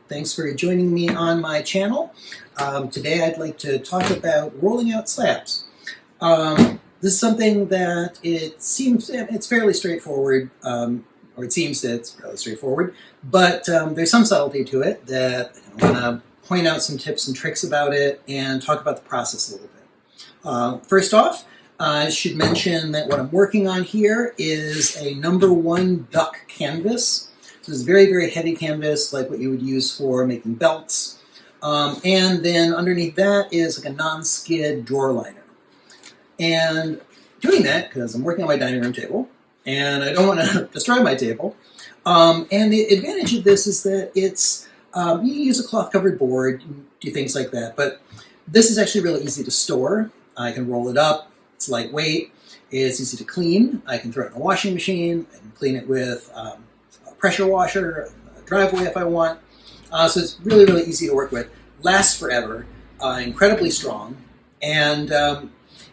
Thanks for joining me on my channel. Today I'd like to talk about rolling out slabs. This is something that it's fairly straightforward, or it seems that it's fairly straightforward, but there's some subtlety to it that I want to point out some tips and tricks about it and talk about the process a little bit. First off, I should mention that what I'm working on here is a #1 duck canvas. So it's very, very heavy canvas, like what you would use for making belts. And then underneath that is like a non-skid drawer liner. And doing that, because I'm working on my dining room table, and I don't want to destroy my table. And the advantage of this is that it's, you can use a cloth-covered board, do things like that, but this is actually really easy to store. I can roll it up, it's lightweight, it's easy to clean. I can throw it in a washing machine, I can clean it with a pressure washer, a driveway if I want. So it's really, really easy to work with. Lasts forever, incredibly strong, and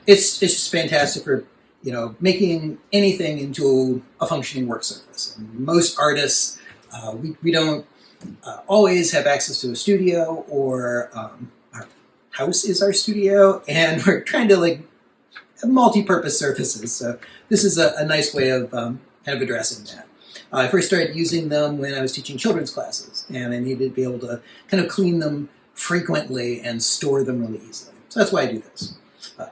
it's just fantastic for making anything into a functioning work surface. And most artists, we don't always have access to a studio, or our house is our studio, and we're trying to have multi-purpose surfaces. So this is a nice way of kind of addressing that. I first started using them when I was teaching children's classes, and I needed to be able to kind of clean them frequently and store them really easily. So that's why I do this.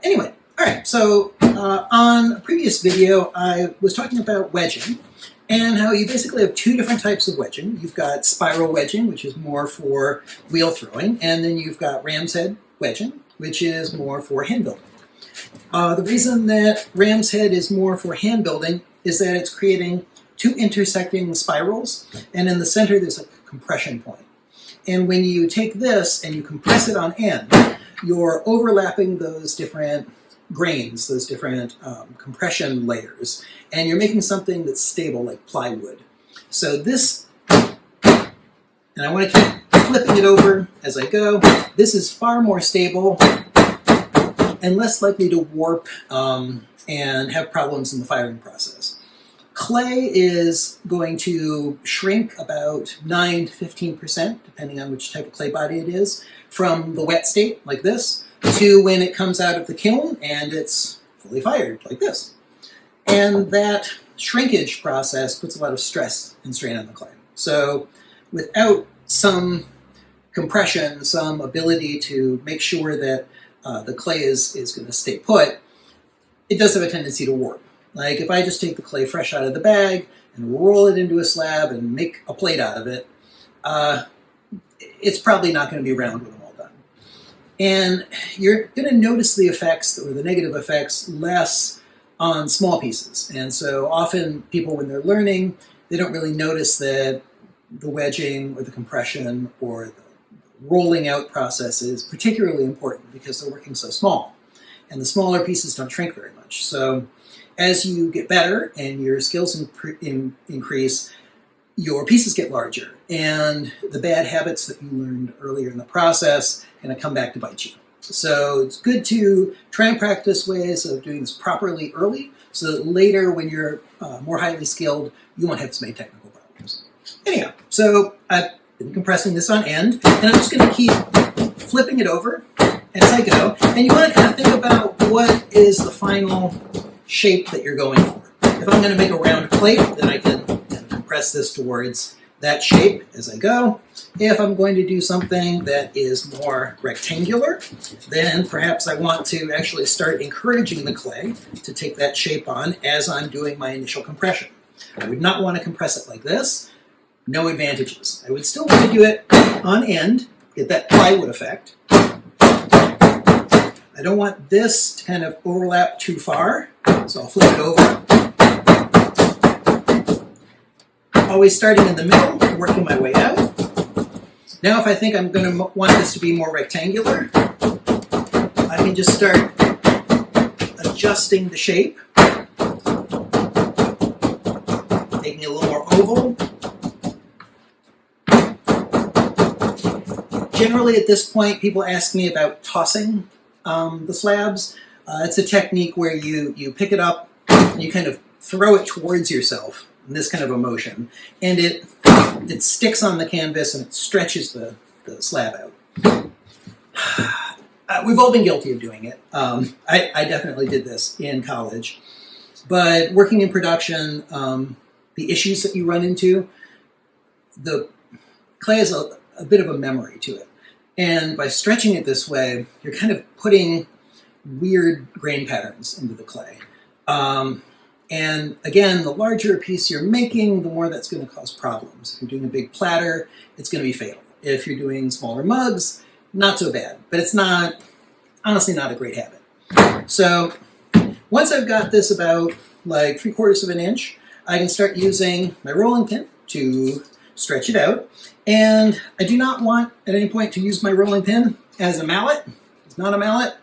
Anyway, all right, so on a previous video, I was talking about wedging and how you basically have two different types of wedging. You've got spiral wedging, which is more for wheel throwing, and then you've got ram's head wedging, which is more for hand building. The reason that ram's head is more for hand building is that it's creating two intersecting spirals, and in the center there's a compression point. And when you take this and you compress it on end, you're overlapping those different grains, those different compression layers, and you're making something that's stable like plywood. So this, and I want to keep flipping it over as I go, this is far more stable and less likely to warp and have problems in the firing process. Clay is going to shrink about 9 to 15%, depending on which type of clay body it is, from the wet state, like this, to when it comes out of the kiln and it's fully fired, like this. And that shrinkage process puts a lot of stress and strain on the clay. So without some compression, some ability to make sure that the clay is going to stay put, it does have a tendency to warp. Like if I just take the clay fresh out of the bag and roll it into a slab and make a plate out of it, it's probably not going to be round when I'm all done. And you're going to notice the effects, or the negative effects, less on small pieces. And so often people, when they're learning, they don't really notice that the wedging or the compression or the rolling out process is particularly important because they're working so small. And the smaller pieces don't shrink very much. So as you get better and your skills increase, your pieces get larger, and the bad habits that you learned earlier in the process are going to come back to bite you. So it's good to try and practice ways of doing this properly early, so that later when you're more highly skilled, you won't have as many technical problems. Anyhow, so I've been compressing this on end, and I'm just going to keep flipping it over as I go. And you want to kind of think about what is the final shape that you're going for. If I'm going to make a round plate, then I can compress this towards that shape as I go. If I'm going to do something that is more rectangular, then perhaps I want to actually start encouraging the clay to take that shape on as I'm doing my initial compression. I would not want to compress it like this. No advantages. I would still want to do it on end, get that plywood effect. I don't want this to kind of overlap too far, so I'll flip it over. Always starting in the middle, working my way out. Now if I think I'm going to want this to be more rectangular, I can just start adjusting the shape, making it a little more oval. Generally at this point, people ask me about tossing the slabs. It's a technique where you pick it up and you kind of throw it towards yourself in this kind of a motion, and it sticks on the canvas and it stretches the slab out. We've all been guilty of doing it. I definitely did this in college. But working in production, the issues that you run into, the clay has a bit of a memory to it. And by stretching it this way, you're kind of putting weird grain patterns into the clay. And again, the larger a piece you're making, the more that's going to cause problems. If you're doing a big platter, it's going to be fatal. If you're doing smaller mugs, not so bad. But it's honestly not a great habit. So once I've got this about like 3/4 of an inch, I can start using my rolling pin to stretch it out. And I do not want at any point to use my rolling pin as a mallet. It's not a mallet.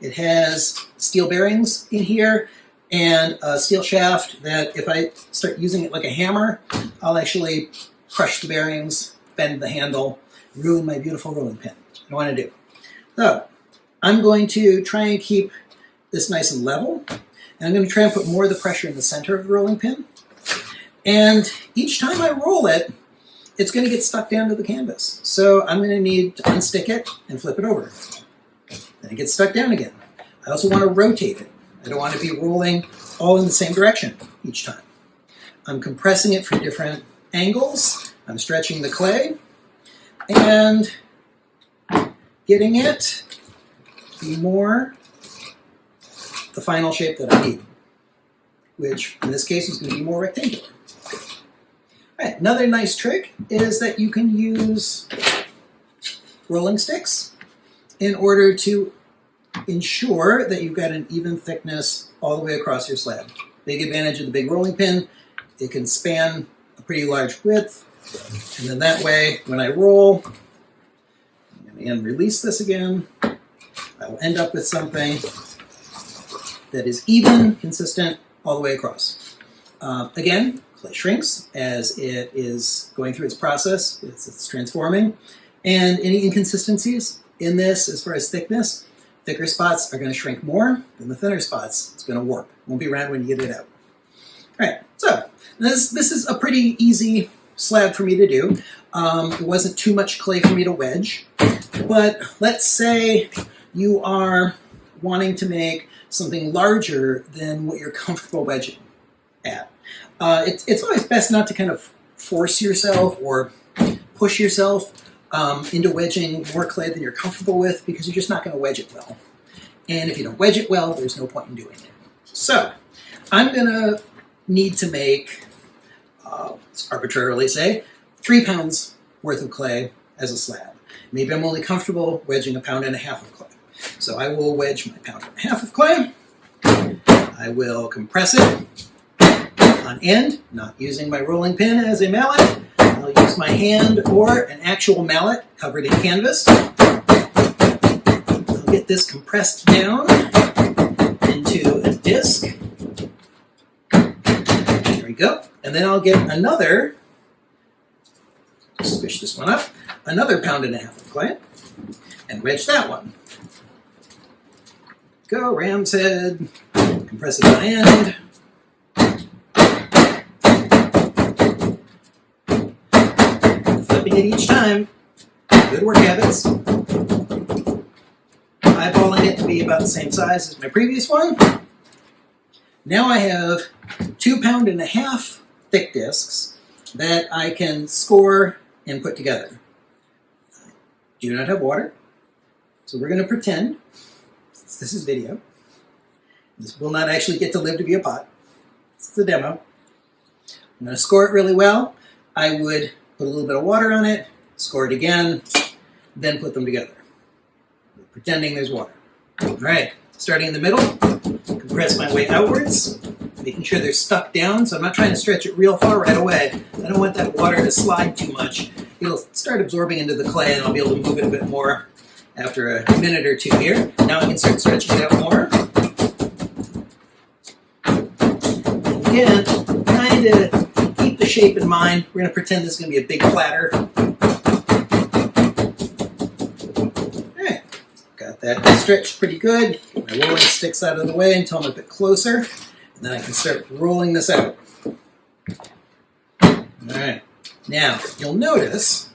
It has steel bearings in here and a steel shaft that if I start using it like a hammer, I'll actually crush the bearings, bend the handle, ruin my beautiful rolling pin. I don't want to do. So I'm going to try and keep this nice and level. And I'm going to try and put more of the pressure in the center of the rolling pin. And each time I roll it, it's going to get stuck down to the canvas. So I'm going to need to unstick it and flip it over. Then it gets stuck down again. I also want to rotate it. I don't want to be rolling all in the same direction each time. I'm compressing it from different angles. I'm stretching the clay and getting it to be more the final shape that I need, which in this case is going to be more rectangular. All right, another nice trick is that you can use rolling sticks in order to ensure that you've got an even thickness all the way across your slab. Big advantage of the big rolling pin, it can span a pretty large width, and then that way when I roll, and release this again, I will end up with something that is even, consistent, all the way across. Again, clay shrinks as it is going through its process, it's transforming, and any inconsistencies in this as far as thickness, thicker spots are going to shrink more than the thinner spots. It's going to warp. It won't be round when you get it out. All right, so this is a pretty easy slab for me to do. It wasn't too much clay for me to wedge, but let's say you are wanting to make something larger than what you're comfortable wedging at. It's always best not to kind of force yourself or push yourself into wedging more clay than you're comfortable with, because you're just not going to wedge it well. And if you don't wedge it well, there's no point in doing it. So I'm going to need to make, let's arbitrarily say, 3 pounds worth of clay as a slab. Maybe I'm only comfortable wedging 1.5 pounds of clay. So I will wedge my 1.5 pounds of clay. I will compress it on end, not using my rolling pin as a mallet. I'll use my hand or an actual mallet covered in canvas. I'll get this compressed down into a disc. There we go. And then I'll get another, squish this one up, another 1.5 pounds of clay and wedge that one. Go, ram's head, compress it on end. Flipping it each time. Good work habits. Eyeballing it to be about the same size as my previous one. Now I have 2.5 pounds thick discs that I can score and put together. Do not have water, so we're going to pretend this is video. This will not actually get to live to be a pot. It's a demo. I'm going to score it really well. I would put a little bit of water on it, score it again, then put them together. Pretending there's water. All right, starting in the middle, compress my way outwards, making sure they're stuck down, so I'm not trying to stretch it real far right away. I don't want that water to slide too much. It'll start absorbing into the clay and I'll be able to move it a bit more after a minute or two here. Now I can start stretching it out more. And again, trying to keep the shape in mind. We're going to pretend this is going to be a big platter. Alright, got that stretched pretty good. My rolling sticks out of the way until I'm a bit closer. And then I can start rolling this out. All right. Now, you'll notice,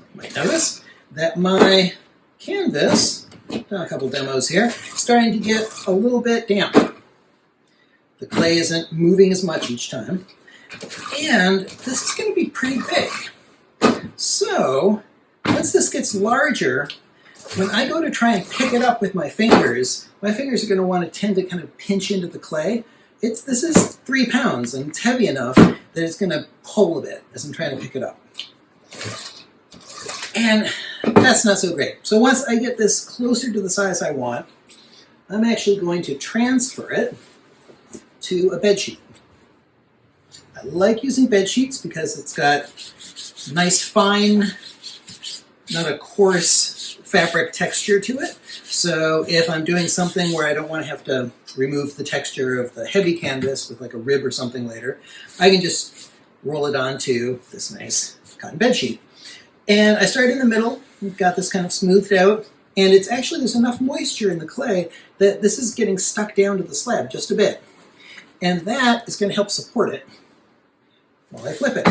that my canvas, done a couple demos here, starting to get a little bit damp. The clay isn't moving as much each time. And this is going to be pretty big. So, once this gets larger, when I go to try and pick it up with my fingers are going to want to tend to kind of pinch into the clay. This is 3 pounds, and it's heavy enough that it's going to pull a bit as I'm trying to pick it up. And that's not so great. So once I get this closer to the size I want, I'm actually going to transfer it to a bed sheet. I like using bed sheets because it's got nice fine, not a coarse fabric texture to it. So if I'm doing something where I don't want to have to remove the texture of the heavy canvas with like a rib or something later, I can just roll it onto this nice cotton bed sheet. And I start in the middle, we've got this kind of smoothed out, and it's actually, there's enough moisture in the clay that this is getting stuck down to the slab just a bit. And that is going to help support it while I flip it.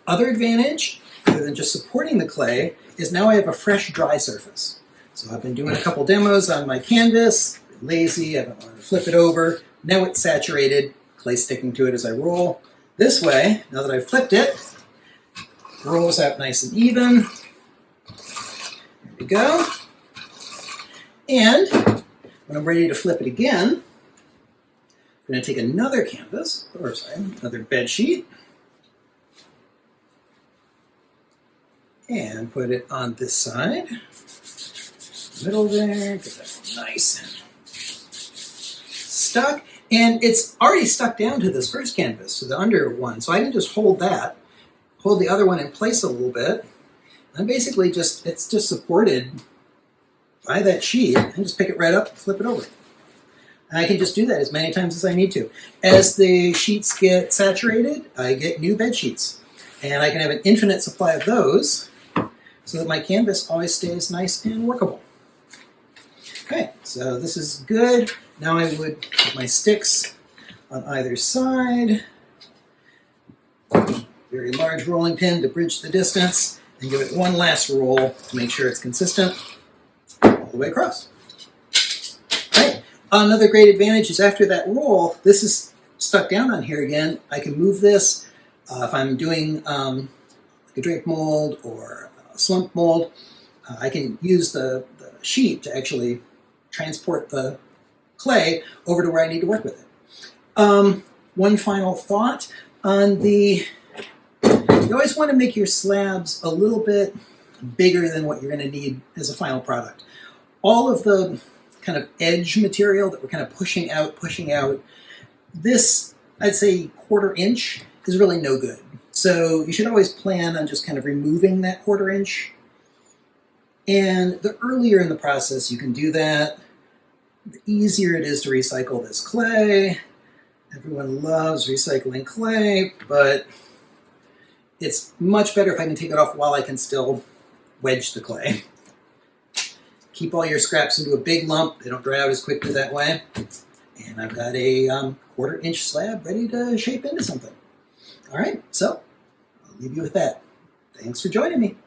Other advantage, other than just supporting the clay, is now I have a fresh, dry surface. So I've been doing a couple demos on my canvas, been lazy, I haven't wanted to flip it over. Now it's saturated, clay sticking to it as I roll. This way, now that I've flipped it, rolls out nice and even. There we go. And when I'm ready to flip it again, I'm going to take another canvas, or sorry, another bed sheet, and put it on this side, middle there, get that nice and stuck. And it's already stuck down to this first canvas, so the under one. So I can just hold that, hold the other one in place a little bit, and basically it's just supported by that sheet, and just pick it right up and flip it over. And I can just do that as many times as I need to. As the sheets get saturated, I get new bed sheets. And I can have an infinite supply of those so that my canvas always stays nice and workable. Okay, so this is good. Now I would put my sticks on either side. Very large rolling pin to bridge the distance, and give it one last roll to make sure it's consistent all the way across. Right. Another great advantage is after that roll, this is stuck down on here again. I can move this if I'm doing like a drape mold or a slump mold. I can use the sheet to actually transport the clay over to where I need to work with it. One final thought on you always want to make your slabs a little bit bigger than what you're going to need as a final product. All of the kind of edge material that we're kind of pushing out, this, I'd say 1/4 inch is really no good. So you should always plan on just kind of removing that 1/4 inch. And the earlier in the process you can do that, the easier it is to recycle this clay. Everyone loves recycling clay, but it's much better if I can take it off while I can still wedge the clay. Keep all your scraps into a big lump. They don't dry out as quickly that way. And I've got a 1/4 inch slab ready to shape into something. All right, so I'll leave you with that. Thanks for joining me.